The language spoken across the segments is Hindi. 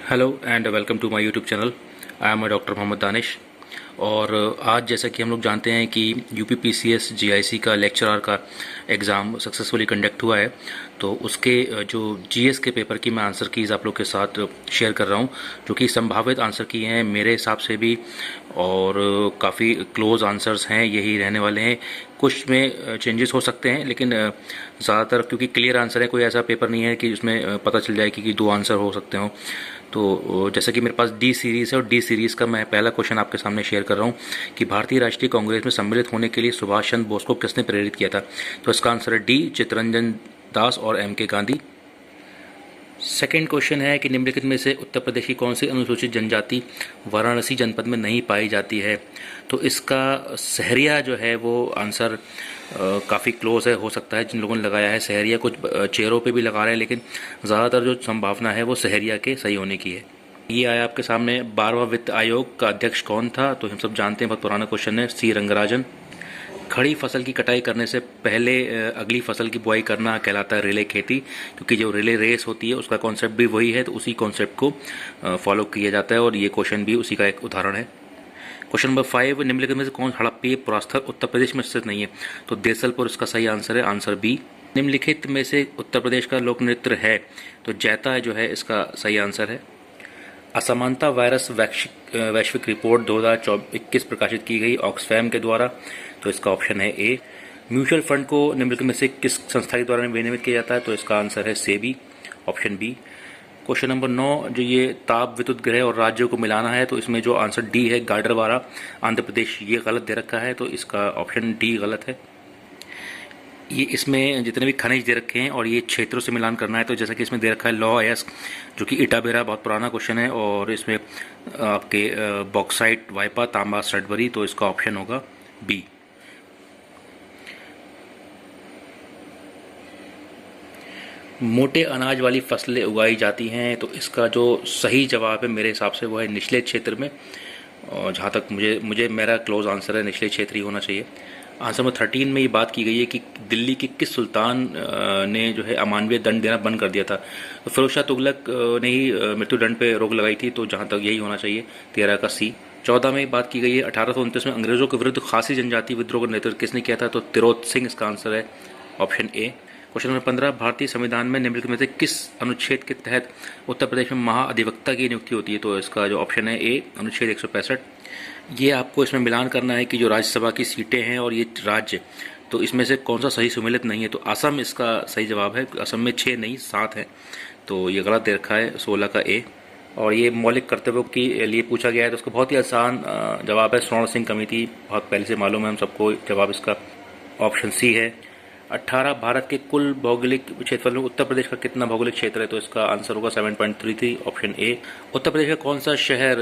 Hello and welcome to my YouTube channel. I am doctor Mohammad Danish. और आज जैसा कि हम लोग जानते हैं कि यूपीपीसीएस जीआईसी का लेक्चरर का एग्ज़ाम सक्सेसफुली कंडक्ट हुआ है। तो उसके जो जीएस के पेपर की मैं आंसर कीज़ आप लोग के साथ शेयर कर रहा हूं, जो कि संभावित आंसर की हैं मेरे हिसाब से भी, और काफ़ी क्लोज आंसर्स हैं, यही रहने वाले हैं। कुछ में चेंजेस हो सकते हैं, लेकिन ज़्यादातर क्योंकि क्लियर आंसर है, कोई ऐसा पेपर नहीं है कि उसमें पता चल जाए कि दो आंसर हो सकते हो। तो जैसे कि मेरे पास डी सीरीज़ है, और डी सीरीज़ का मैं पहला क्वेश्चन आपके सामने शेयर कर रहा हूँ कि भारतीय राष्ट्रीय कांग्रेस में सम्मिलित होने के लिए सुभाष चंद्र बोस को किसने प्रेरित किया था। तो इसका आंसर है डी, चित्तरंजन दास और एम के गांधी। सेकेंड क्वेश्चन है कि निम्नलिखित में से उत्तर प्रदेश की कौन सी अनुसूचित जनजाति वाराणसी जनपद में नहीं पाई जाती है। तो इसका सहरिया जो है वो आंसर काफ़ी क्लोज है, हो सकता है जिन लोगों ने लगाया है सहरिया, कुछ चेहरों पे भी लगा रहे हैं, लेकिन ज़्यादातर जो संभावना है वो सहरिया के सही होने की है। ये आया आपके सामने 12वां वित्त आयोग का अध्यक्ष कौन था। तो हम सब जानते हैं, बहुत पुराना क्वेश्चन है, सी रंगराजन। खड़ी फसल की कटाई करने से पहले अगली फसल की बुआई करना कहलाता है रिले खेती, क्योंकि जो रिले रेस होती है उसका कॉन्सेप्ट भी वही है, तो उसी कॉन्सेप्ट को फॉलो किया जाता है, और ये क्वेश्चन भी उसी का एक उदाहरण है। क्वेश्चन नंबर 5, निम्नलिखित में से कौन हड़प्पी पुरास्थल उत्तर प्रदेश में स्थित नहीं है। तो देसलपुर इसका सही आंसर है, आंसर बी। निम्नलिखित में से उत्तर प्रदेश का लोक नृत्य है। तो जैता जो है इसका सही आंसर है। असमानता वायरस वैश्विक रिपोर्ट 2021 प्रकाशित की गई ऑक्सफैम के द्वारा। तो इसका ऑप्शन है ए। म्यूचुअल फंड को निम्नलिखित में से किस संस्था के द्वारा विनियमित किया जाता है। तो इसका आंसर है SEBI, option B. Question number 9, जो ये ताप विद्युत गृह और राज्यों को मिलाना है, तो इसमें जो आंसर डी है गाडरवारा आंध्र प्रदेश, ये गलत दे रखा है, तो इसका ऑप्शन डी गलत है। ये इसमें जितने भी खनिज दे रखे हैं और ये क्षेत्रों से मिलान करना है, तो जैसा कि इसमें दे रखा है लॉ एस, जो कि इटाबेरा, बहुत पुराना क्वेश्चन है, और इसमें आपके बॉक्साइट वाइपा तांबा सडबरी, तो इसका ऑप्शन होगा बी। मोटे अनाज वाली फसलें उगाई जाती हैं, तो इसका जो सही जवाब है मेरे हिसाब से वो है निचले क्षेत्र में, और जहाँ तक मुझे मेरा क्लोज आंसर है निचले क्षेत्र ही होना चाहिए। आंसर नंबर 13 में ये बात की गई है कि दिल्ली के किस सुल्तान ने जो है अमानवीय दंड देना बंद कर दिया था। तो फिरोज शाह तुगलक ने ही मृत्युदंड पे रोक लगाई थी, तो जहाँ तक यही होना चाहिए, 13 का सी। 14 में बात की गई है 1829 में अंग्रेजों के विरुद्ध खासी जनजाति विद्रोह का नेतृत्व किसने किया था। तो तिरोत सिंह इसका आंसर है, ऑप्शन ए। क्वेश्चन नंबर 15, भारतीय संविधान में निम्नलिखित में से किस अनुच्छेद के तहत उत्तर प्रदेश में महाअधिवक्ता की नियुक्ति होती है। तो इसका जो ऑप्शन है ए, अनुच्छेद 165। ये आपको इसमें मिलान करना है कि जो राज्यसभा की सीटें हैं और ये राज्य, तो इसमें से कौन सा सही सुमेलित नहीं है। तो असम इसका सही जवाब है, असम में 6 नहीं 7 है, तो ये गलत दे रखा है, 16 का ए। और ये मौलिक कर्तव्यों के लिए पूछा गया है, तो उसका बहुत ही आसान जवाब है स्वर्ण सिंह कमेटी, बहुत पहले से मालूम है हम सबको, जवाब इसका ऑप्शन सी है। 18 भारत के कुल भौगोलिक क्षेत्रफल में उत्तर प्रदेश का कितना भौगोलिक क्षेत्र है। तो इसका आंसर होगा 7.33, ऑप्शन ए। उत्तर प्रदेश का कौन सा शहर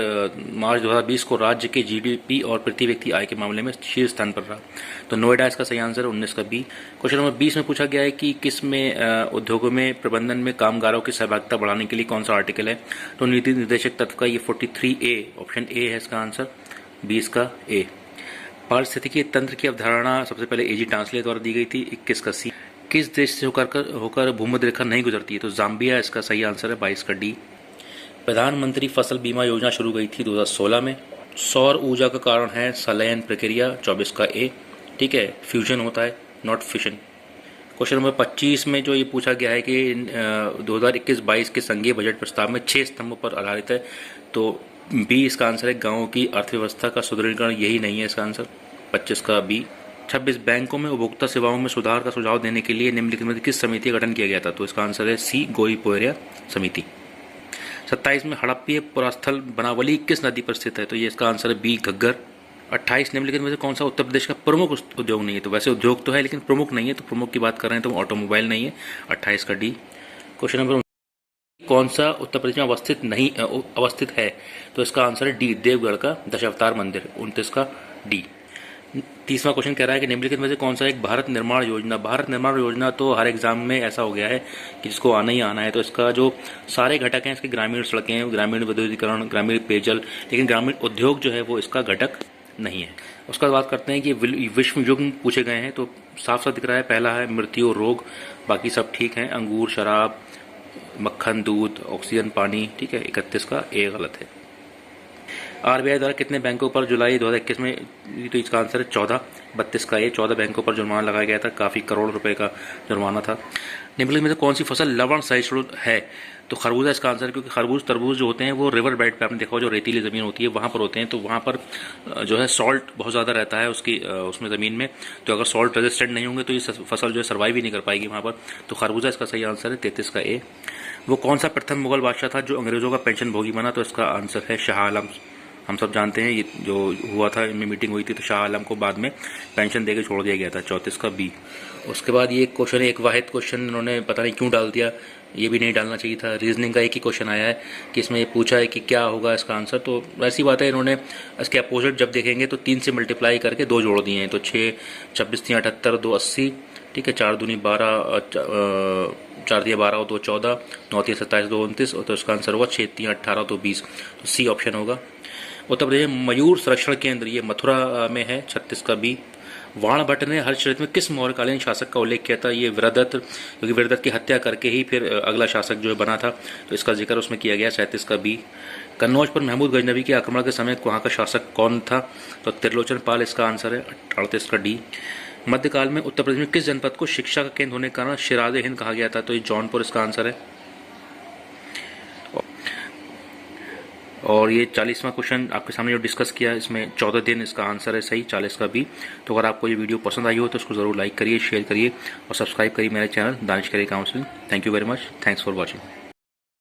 मार्च 2020 को राज्य के जीडीपी और प्रति व्यक्ति आय के मामले में शीर्ष स्थान पर रहा। तो नोएडा इसका सही आंसर है, 19 का बी। क्वेश्चन नंबर 20 में पूछा गया है कि किस में उद्योगों में प्रबंधन में कामगारों की सहभागिता बढ़ाने के लिए कौन सा आर्टिकल है। तो नीति निर्देशक तत्व का ये 43A, ऑप्शन ए है इसका आंसर, 20 का ए। पारिस्थितिकीय तंत्र की अवधारणा सबसे पहले एजी टांसले द्वारा दी गई थी, 21 का सी। किस देश से होकर भूमध्य रेखा नहीं गुजरती है। तो जाम्बिया इसका सही आंसर है, 22 का डी। प्रधानमंत्री फसल बीमा योजना शुरू गई थी 2016 में। सौर ऊर्जा का कारण है संलयन प्रक्रिया, 24 का ए। ठीक है, फ्यूजन होता है, नॉट फिशन। क्वेश्चन नंबर 25 में जो ये पूछा गया है कि 2021-22 के संघीय बजट प्रस्ताव में 6 स्तंभों पर आधारित है। तो बी इसका आंसर है, गांवों की अर्थव्यवस्था का सुदृढ़ीकरण, यही नहीं है इसका आंसर, 25 का बी। 26, बैंकों में उपभोक्ता सेवाओं में सुधार का सुझाव देने के लिए निम्नलिखित में किस समिति का गठन किया गया था। तो इसका आंसर है सी, गोई पोएरिया समिति। 27 में हड़प्पीय पुरास्थल बनावली किस नदी पर स्थित है। तो ये इसका आंसर है बी, घग्गर। 28, निम्नलिखित में से कौन सा उत्तर प्रदेश का प्रमुख उद्योग नहीं है। तो वैसे उद्योग तो है लेकिन प्रमुख नहीं है, तो प्रमुख की बात कर रहे हैं तो ऑटोमोबाइल नहीं है, 28 का डी। क्वेश्चन नंबर, कौन सा उत्तर प्रदेश में अवस्थित है। तो इसका आंसर है डी, देवगढ़ का दशावतार मंदिर, 29 का डी। 30वां क्वेश्चन कह रहा है कि निम्नलिखित में से कौन सा एक भारत निर्माण योजना तो हर एग्जाम में ऐसा हो गया है कि जिसको आना ही आना है। तो इसका जो सारे घटक हैं, इसके ग्रामीण सड़कें, ग्रामीण विद्युतीकरण, ग्रामीण पेयजल, लेकिन ग्रामीण उद्योग जो है वो इसका घटक नहीं है। उसका बात करते हैं कि विश्व युग्म पूछे गए हैं, तो साफ साफ दिख रहा है, पहला है मृत्यु रोग, बाकी सब ठीक हैं, अंगूर, शराब, मक्खन, दूध, ऑक्सीजन, पानी, ठीक है। 31 का ए गलत है। आरबीआई द्वारा कितने बैंकों पर जुलाई 2021 में, तो इसका आंसर है 14। 32 का ये 14 बैंकों पर जुर्माना लगाया गया था, काफ़ी करोड़ रुपए का जुर्माना था। निम्नलिखित में से कौन सी फसल लवण सहिष्णु है? तो खरबूजा इसका आंसर है, क्योंकि खरबूज तरबूज जो होते हैं वो रिवर बेड पे आपने देखा हो, जो रेतीली ज़मीन होती है वहाँ पर होते हैं, तो वहाँ पर जो है सॉल्ट बहुत ज़्यादा रहता है उसकी उसमें ज़मीन में, तो अगर सॉल्ट रेजिस्टेंट नहीं होंगे तो ये फसल जो है सर्वाइव ही नहीं कर पाएगी वहाँ पर। तो खरबूजा इसका सही आंसर है, 33 का ए। वो कौन सा प्रथम मुगल बादशाह था जो अंग्रेज़ों का पेंशन भोगी बना? तो इसका आंसर है शाह आलम। हम सब जानते हैं ये जो हुआ था, इनमें मीटिंग हुई थी तो शाह आलम को बाद में पेंशन देके छोड़ दिया गया था, 34 का बी। उसके बाद ये क्वेश्चन, एक वाहिद क्वेश्चन इन्होंने पता नहीं क्यों डाल दिया, ये भी नहीं डालना चाहिए था। रीजनिंग का एक ही क्वेश्चन आया है कि इसमें ये पूछा है कि क्या होगा इसका आंसर, तो ऐसी बात है इन्होंने इसके अपोजिट जब देखेंगे तो 3 से मल्टीप्लाई करके 2 जोड़ दिए हैं, तो 6 26 3 78 2 80, ठीक है। 4 दूनी 12, 4 दिया 12 और 2 14, 9 3 27 2 29, और तो इसका आंसर होगा 6 3 18 2 20, तो सी ऑप्शन होगा। उत्तर प्रदेश मयूर संरक्षण केंद्र ये मथुरा में है, 36 का बी। वाण भट्ट ने हर्षचरित में किस मौर्यकालीन शासक का उल्लेख किया था? ये वीरदत्त, क्योंकि वीरदत्त की हत्या करके ही फिर अगला शासक जो है बना था, तो इसका जिक्र उसमें किया गया, 37 का बी। कन्नौज पर महमूद गजनवी के आक्रमण के समय वहाँ का शासक कौन था? तो त्रिलोचन पाल इसका आंसर है, 38 का डी। मध्यकाल में उत्तर प्रदेश में किस जनपद को शिक्षा का केंद्र होने के कारण शिराज हिंद कहा गया था? तो ये जौनपुर इसका आंसर है। और ये 40वां क्वेश्चन आपके सामने जो डिस्कस किया, इसमें 14 दिन इसका आंसर है सही, 40 का बी। तो अगर आपको ये वीडियो पसंद आई हो तो उसको ज़रूर लाइक करिए, शेयर करिए और सब्सक्राइब करिए मेरे channel Danish career counselling. Thank you very much, thanks for watching.